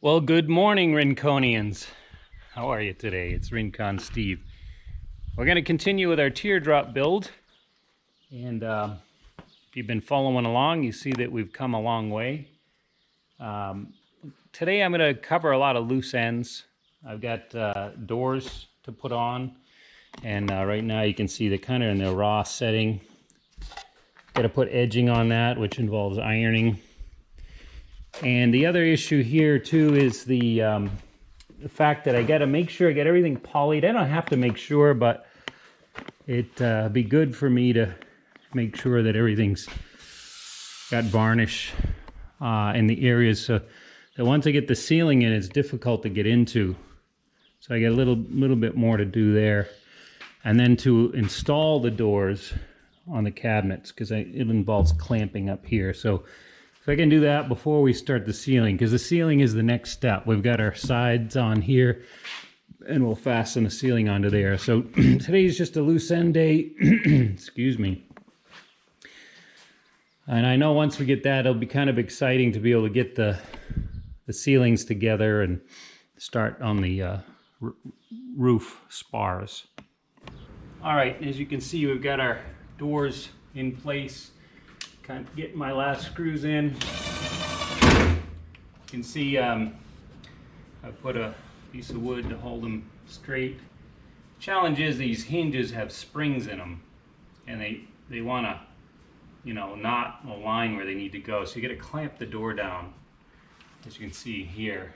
Well, good morning, Rinconians. How are you today? It's Rincon Steve. We're going to continue with our teardrop build. And if you've been following along, you see that we've come a long way. Today I'm going to cover a lot of loose ends. I've got doors to put on. And right now you can see they're kind of in the raw setting. Got to put edging on that, which involves ironing. And the other issue here too is the fact that I got to make sure I get everything polished. I don't have to make sure, but it'd be good for me to make sure that everything's got varnish in the areas so that once I get the ceiling in, it's difficult to get into. So I got a little bit more to do there. And then to install the doors on the cabinets, because it involves clamping up here. So if I can do that before we start the ceiling, because the ceiling is the next step. We've got our sides on here, and we'll fasten the ceiling onto there. So today's just a loose end day. Excuse me. And I know once we get that, it'll be kind of exciting to be able to get the ceilings together and start on the roof spars. All right, as you can see, we've got our doors in place. Kind of getting my last screws in. You can see I put a piece of wood to hold them straight. Challenge is these hinges have springs in them, and they want to, not align where they need to go. So you got to clamp the door down, as you can see here,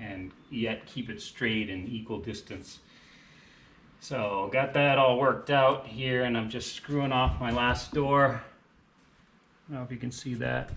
and yet keep it straight and equal distance. So got that all worked out here, and I'm just screwing off my last door. I don't know if you can see that.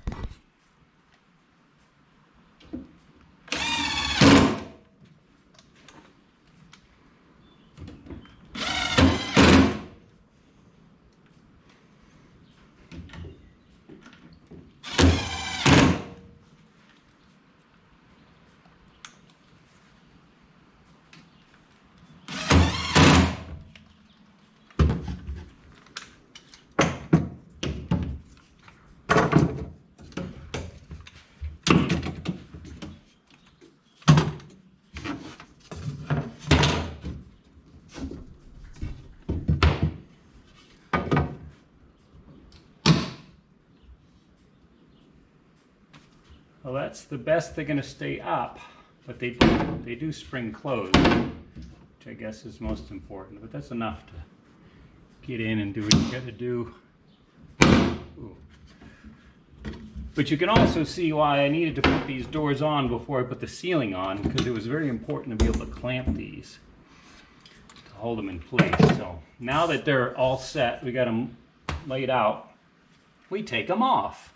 Well, that's the best they're going to stay up, but they do spring closed, which I guess is most important. But that's enough to get in and do what you got to do. Ooh. But you can also see why I needed to put these doors on before I put the ceiling on, because it was very important to be able to clamp these to hold them in place. So now that they're all set, we got them laid out, we take them off.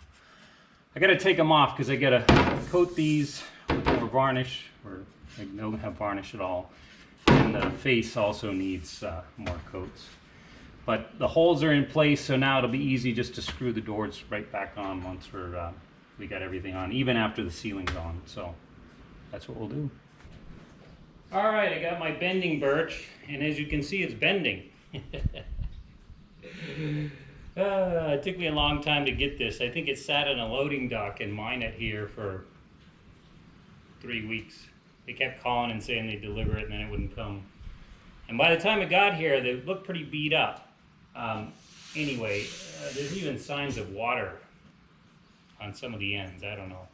I gotta take them off because I gotta coat these with more varnish, or I don't have varnish at all. And the face also needs more coats. But the holes are in place, so now it'll be easy just to screw the doors right back on once we got everything on, even after the ceiling's on. So that's what we'll do. All right, I got my bending birch, and as you can see, it's bending. It took me a long time to get this. I think it sat in a loading dock and mine it here for 3 weeks. They kept calling and saying they'd deliver it, and then it wouldn't come. And by the time it got here, they looked pretty beat up. Anyway, there's even signs of water on some of the ends. I don't know.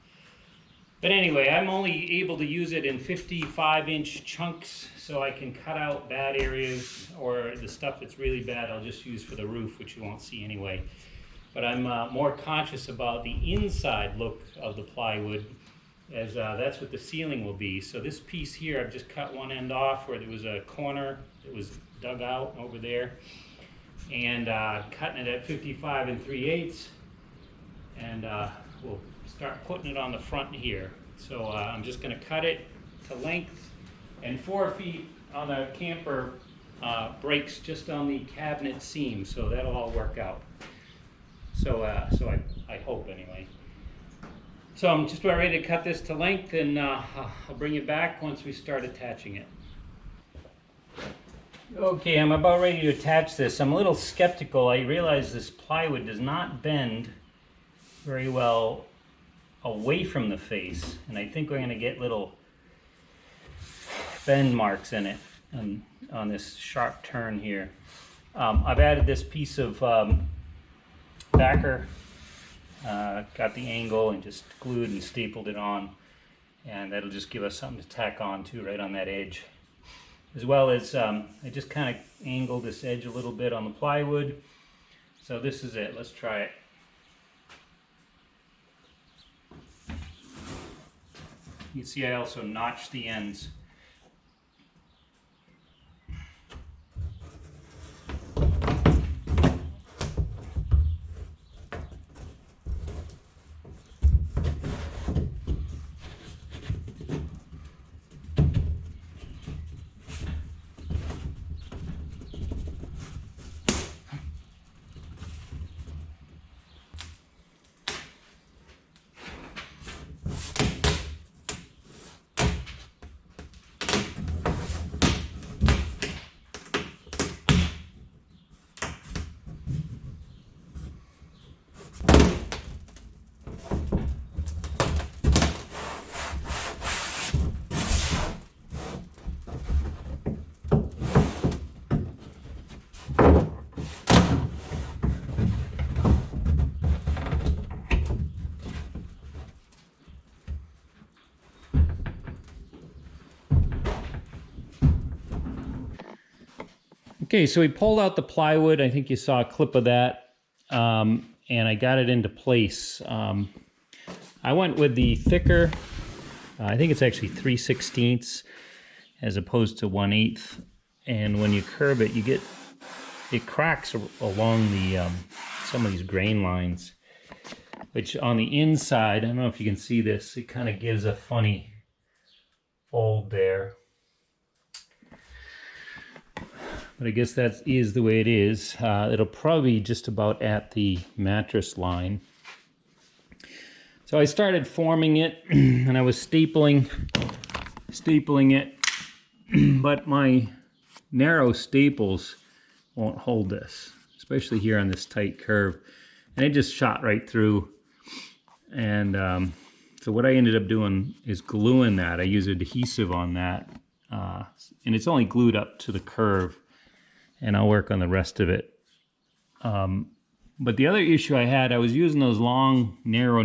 But anyway, I'm only able to use it in 55-inch chunks, so I can cut out bad areas, or the stuff that's really bad I'll just use for the roof, which you won't see anyway. But I'm more conscious about the inside look of the plywood, as that's what the ceiling will be. So this piece here, I've just cut one end off where there was a corner that was dug out over there, and cutting it at 55 3/8, and we'll start putting it on the front here. So I'm just going to cut it to length, and 4 feet on the camper breaks just on the cabinet seam, so that'll all work out. So I hope anyway. So I'm just about ready to cut this to length, and I'll bring it back once we start attaching it. Okay, I'm about ready to attach this. I'm a little skeptical. I realize this plywood does not bend very well away from the face, and I think we're going to get little bend marks in it on this sharp turn here. I've added this piece of backer, got the angle and just glued and stapled it on, and that'll just give us something to tack on to right on that edge. As well as I just kind of angled this edge a little bit on the plywood. So this is it. Let's try it. You can see I also notched the ends. Okay, so we pulled out the plywood. I think you saw a clip of that, and I got it into place. I went with the thicker, I think it's actually 3/16 as opposed to 1/8. And when you curve it, it cracks along the some of these grain lines, which on the inside, I don't know if you can see this, it kind of gives a funny fold there. But I guess that is the way it is. It'll probably be just about at the mattress line. So I started forming it, and I was stapling it, but my narrow staples won't hold this, especially here on this tight curve. And it just shot right through. And so what I ended up doing is gluing that. I use adhesive on that, and it's only glued up to the curve. And I'll work on the rest of it. But the other issue I had, I was using those long, narrow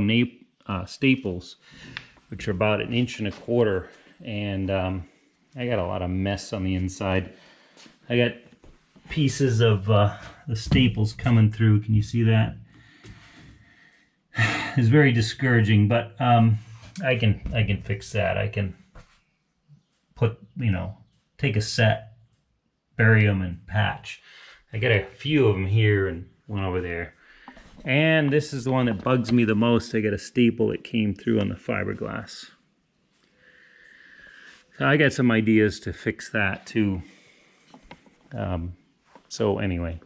staples, which are about 1.25 inches, and I got a lot of mess on the inside. I got pieces of the staples coming through. Can you see that? It's very discouraging, but I can fix that. I can put, take a set, bury them and patch. I got a few of them here and one over there. And this is the one that bugs me the most. I got a staple that came through on the fiberglass. So I got some ideas to fix that too. So anyway,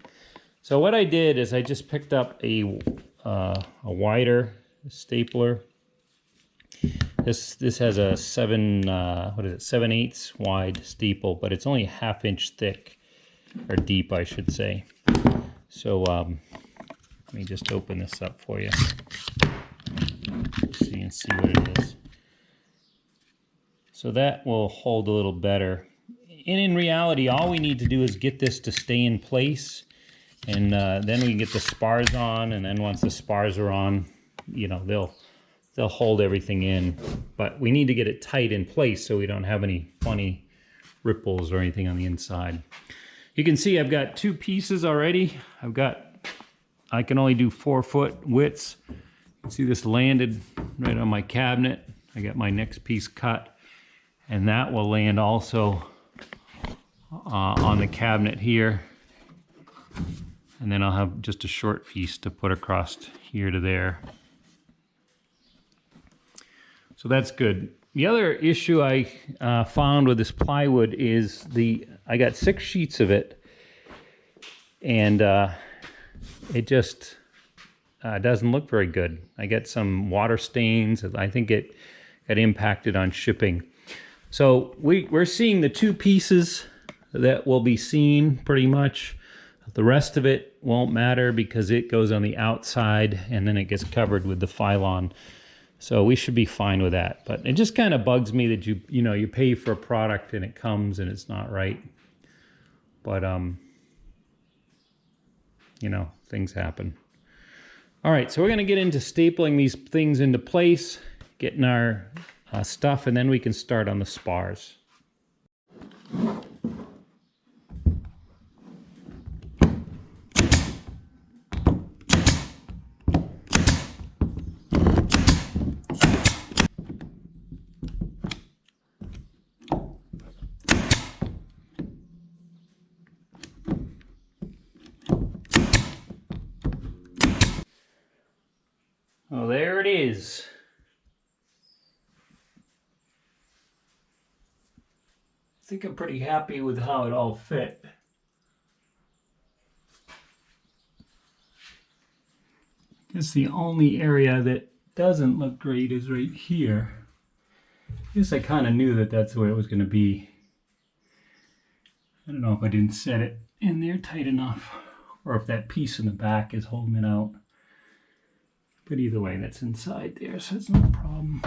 so what I did is I just picked up a wider stapler. This has a 7/8 wide staple, but it's only 1/2 inch thick, or deep, I should say. So let me just open this up for you, so you can see what it is. So that will hold a little better. And in reality, all we need to do is get this to stay in place, and then we can get the spars on. And then once the spars are on, they'll hold everything in, but we need to get it tight in place so we don't have any funny ripples or anything on the inside. You can see I've got 2 pieces already. I can only do 4-foot widths. You can see this landed right on my cabinet. I got my next piece cut, and that will land also on the cabinet here. And then I'll have just a short piece to put across here to there. So that's good. The other issue I found with this plywood is I got 6 sheets of it, and it just doesn't look very good. I get some water stains. I think it got impacted on shipping. So we're seeing the 2 pieces that will be seen pretty much. The rest of it won't matter because it goes on the outside and then it gets covered with the Phylon. So we should be fine with that. But it just kind of bugs me that you pay for a product and it comes and it's not right. But things happen. All right, so we're going to get into stapling these things into place, getting our stuff, and then we can start on the spars. Well, there it is. I think I'm pretty happy with how it all fit. I guess the only area that doesn't look great is right here. I guess I kind of knew that that's the way it was going to be. I don't know if I didn't set it in there tight enough, or if that piece in the back is holding it out. But either way, that's inside there, so it's not a problem.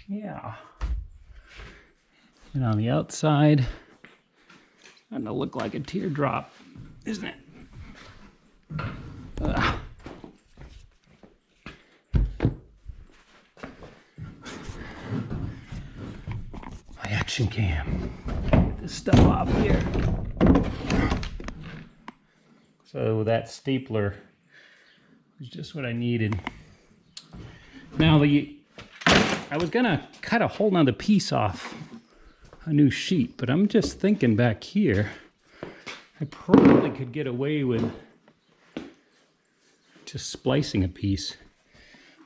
Yeah. And on the outside, starting to look like a teardrop, isn't it? Ugh. My action cam. Get this stuff off here. So that stapler is just what I needed. Now I was gonna cut a whole nother piece off a new sheet, but I'm just thinking back here, I probably could get away with just splicing a piece.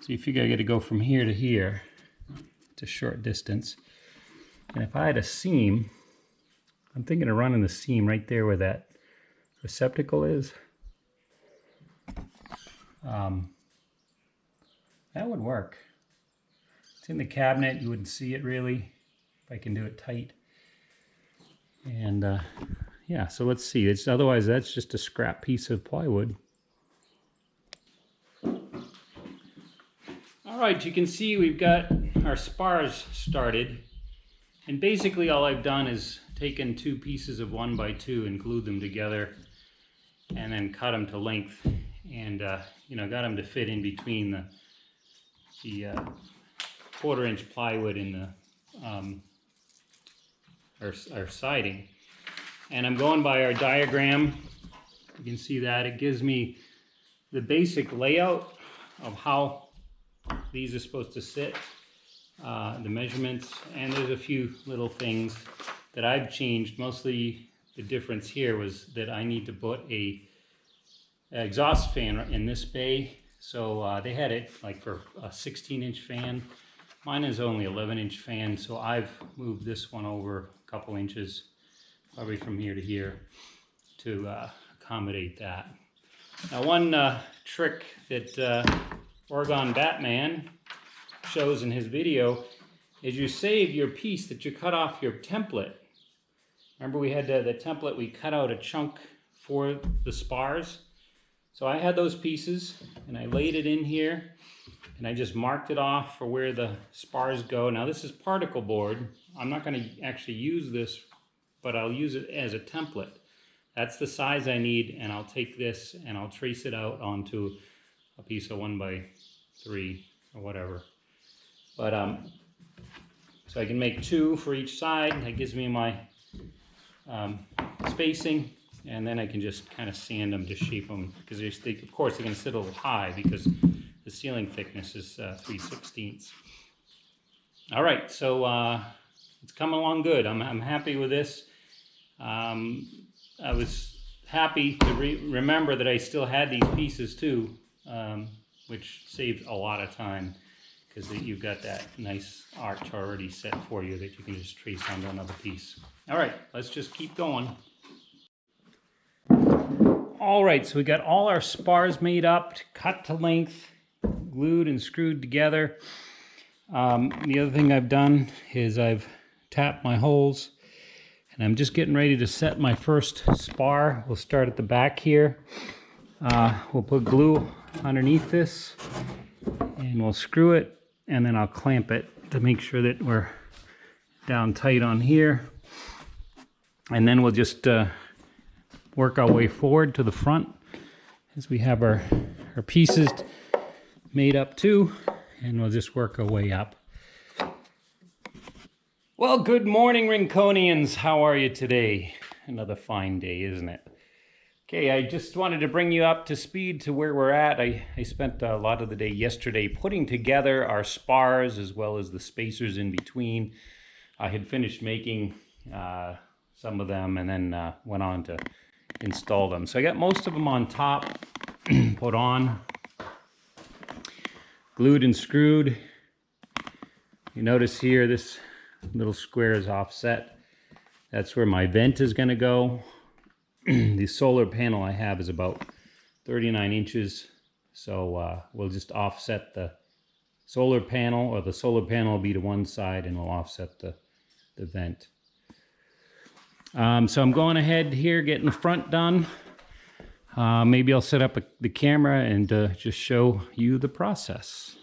So you figure I gotta go from here to here. It's a short distance. And if I had a seam, I'm thinking of running the seam right there where that receptacle is. That would work. It's in the cabinet, you wouldn't see it really, if I can do it tight. And yeah, so let's see. Otherwise, that's just a scrap piece of plywood. All right, you can see we've got our spars started. And basically all I've done is taken two pieces of 1x2 and glued them together and then cut them to length and got them to fit in between the 1/4-inch plywood in the our siding. And I'm going by our diagram. You can see that it gives me the basic layout of how these are supposed to sit, the measurements, and there's a few little things that I've changed. Mostly the difference here was that I need to put an exhaust fan in this bay. So they had it like for a 16-inch fan. Mine is only 11-inch fan, so I've moved this one over a couple inches, probably from here to here, to accommodate that. Now, one trick that Oregon Batman shows in his video is you save your piece that you cut off your template. Remember we had the template, we cut out a chunk for the spars. So I had those pieces and I laid it in here and I just marked it off for where the spars go. Now this is particle board. I'm not going to actually use this, but I'll use it as a template. That's the size I need, and I'll take this and I'll trace it out onto a piece of 1x3 or whatever. But so I can make two for each side. That gives me my spacing, and then I can just kind of sand them to shape them, because of course they're going to sit a little high because the ceiling thickness is 3/16. All right, so it's coming along good. I'm happy with this. I was happy to remember that I still had these pieces too, which saved a lot of time, because you've got that nice arch already set for you that you can just trace onto another piece. All right, let's just keep going. All right, so we got all our spars made up, cut to length, glued and screwed together. The other thing I've done is I've tapped my holes, And I'm just getting ready to set my first spar. We'll start at the back here. We'll put glue underneath this and we'll screw it, and then I'll clamp it to make sure that we're down tight on here. And then we'll just work our way forward to the front as we have our pieces made up too, and we'll just work our way up. Well, good morning, Rinconians. How are you today? Another fine day, isn't it? Okay, I just wanted to bring you up to speed to where we're at. I spent a lot of the day yesterday putting together our spars as well as the spacers in between. I had finished making some of them and then went on to install them. So I got most of them on top, put on, glued and screwed. You notice here this little square is offset. That's where my vent is going to go. The solar panel I have is about 39 inches, so we'll just offset the solar panel, or the solar panel will be to one side and we'll offset the vent. So I'm going ahead here, getting the front done. Maybe I'll set up the camera and just show you the process.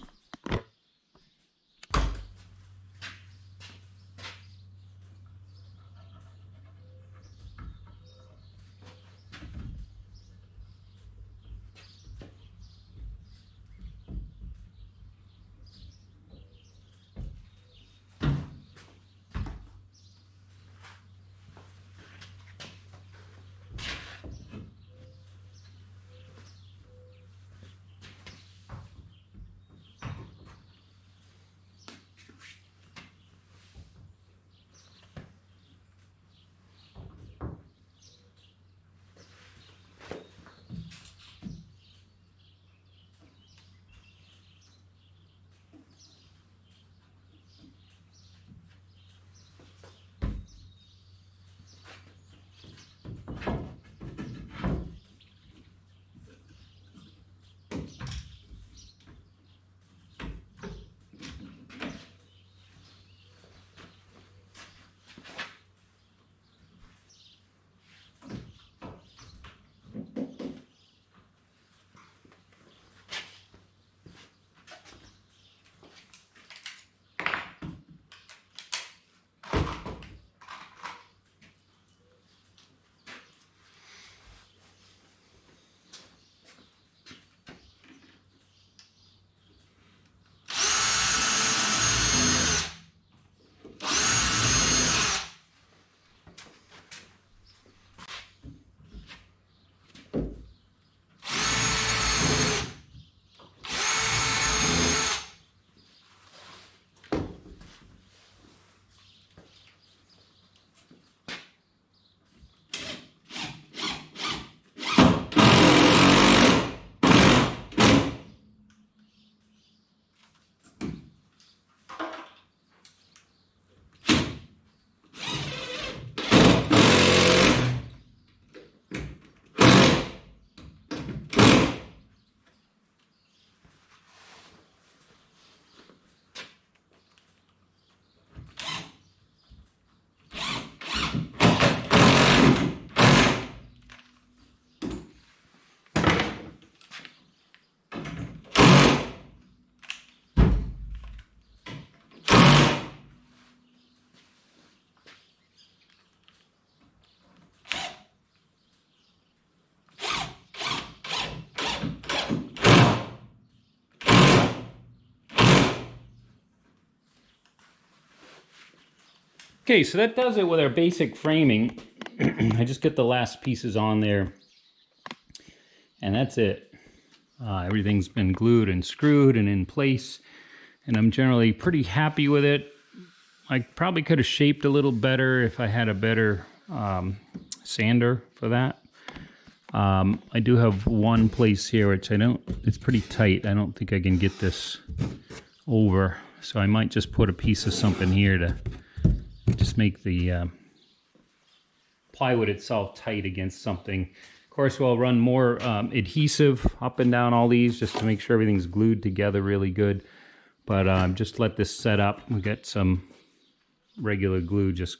Okay, so that does it with our basic framing. I just get the last pieces on there, and that's it. Everything's been glued and screwed and in place, and I'm generally pretty happy with it. I probably could have shaped a little better if I had a better sander for that. I do have one place here which it's pretty tight. I don't think I can get this over, so I might just put a piece of something here to just make the plywood itself tight against something. Of course, we'll run more adhesive up and down all these just to make sure everything's glued together really good. But just let this set up. We got some regular glue just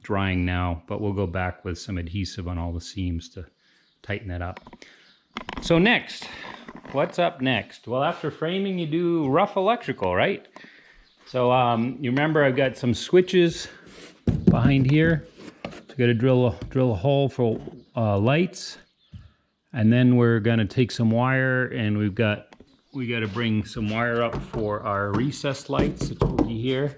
drying now, but we'll go back with some adhesive on all the seams to tighten that up. So next, what's up next? Well, after framing, you do rough electrical, right? So you remember I've got some switches behind here. So got to drill a hole for lights, and then we're gonna take some wire, and we got to bring some wire up for our recessed lights. It's over here,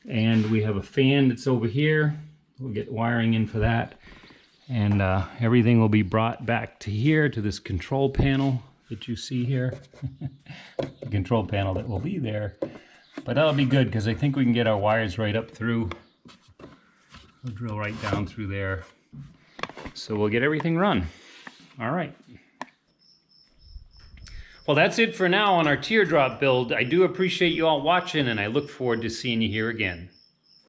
and we have a fan that's over here. We'll get wiring in for that, and everything will be brought back to here to this control panel that you see here. The control panel that will be there, but that'll be good because I think we can get our wires right up through. We'll drill right down through there. So we'll get everything run. All right. Well, that's it for now on our teardrop build. I do appreciate you all watching, and I look forward to seeing you here again.